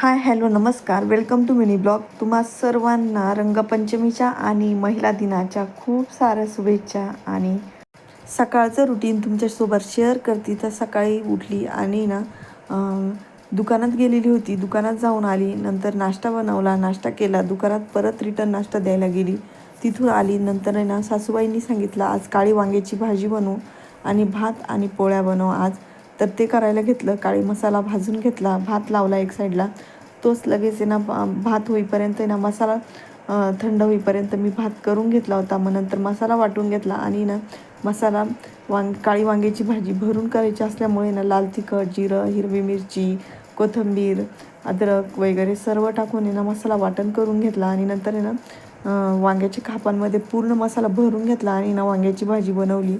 Hi hello नमस्कार welcome to mini blog. तुम्हा सर्वांना रंगपंचमीच्या आणि महिला दिनाच्या खूप साऱ्या शुभेच्छा. आणि सकाळचं रुटीन तुमच्यासोबत शेअर करते. तर सकाळी उठली आणि दुकानात गेलेली होती, दुकानात जाऊन आली, नंतर नाश्ता बनवला, नाश्ता केला, दुकानात परत रिटर्न नाश्ता द्यायला गेली, तिथून आली. नंतर सासूबाईंनी सांगितलं आज काळी वांग्याची भाजी बनव आणि भात आणि पोळ्या बनव आज. तर ते करायला घेतलं. काळी मसाला भाजून घेतला, भात लावला एक साईडला. तोच लगेच भात होईपर्यंत मसाला थंड होईपर्यंत मी भात करून घेतला होता. मग नंतर मसाला वाटून घेतला आणि मसाला काळी वांग्याची भाजी भरून करायची असल्यामुळे लाल तिखट, जिरं, हिरवी मिरची, कोथिंबीर, अद्रक वगैरे सर्व टाकून मसाला वाटण करून घेतला. आणि नंतर वांग्याच्या खापांमध्ये पूर्ण मसाला भरून घेतला आणि वांग्याची भाजी बनवली.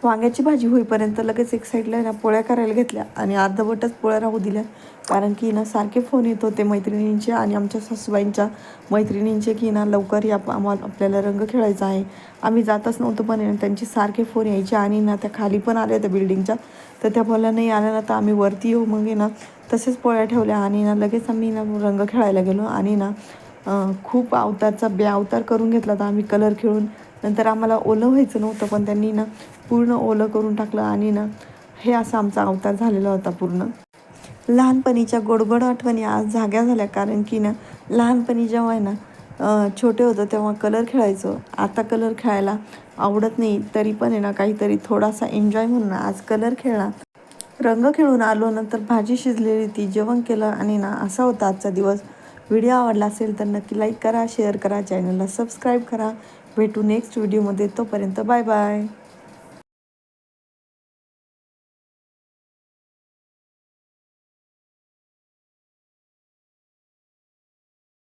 वांग्याची भाजी होईपर्यंत लगेच एक साईडला पोळ्या करायला घेतल्या आणि अर्धवटच पोळ्या राहू दिल्या. कारण की सारखे फोन येत होते मैत्रिणींचे आणि आमच्या सासूबाईंच्या मैत्रिणींचे की लवकर या आपल्याला रंग खेळायचा आहे. आम्ही जातच नव्हतो, पण त्यांचे सारखे फोन यायचे. आणि त्या खाली पण आल्या त्या बिल्डिंगच्या. तर त्या बोलल्या नाही आल्या ना तर आम्ही वरती येऊ. मग तसेच पोळ्या ठेवल्या आणि लगेच आम्ही रंग खेळायला गेलो. आणि खूप अवतारचा अवतार करून घेतला होता आम्ही कलर खेळून. नंतर आम्हाला ओलं व्हायचं नव्हतं, पण त्यांनी पूर्ण ओलं करून टाकलं. आणि हे असा आमचा अवतार झालेला होता पूर्ण. लहानपणीच्या गोडगोड आठवणी आज जाग्या झाल्या. कारण की लहानपणी जेव्हा छोटे होतो तेव्हा कलर खेळायचो. आता कलर खेळायला आवडत नाही, तरी पण काहीतरी थोडासा एन्जॉय म्हणून आज कलर खेळला. रंग खेळून आलो, नंतर भाजी शिजलेली ती जेवण केलं. आणि असा होता आजचा दिवस. व्हिडिओ आवडला असेल तर नक्की लाईक करा, शेअर करा, चॅनलला सबस्क्राईब करा. भेटू नेक्स्ट व्हिडिओमध्ये. तोपर्यंत बाय बाय.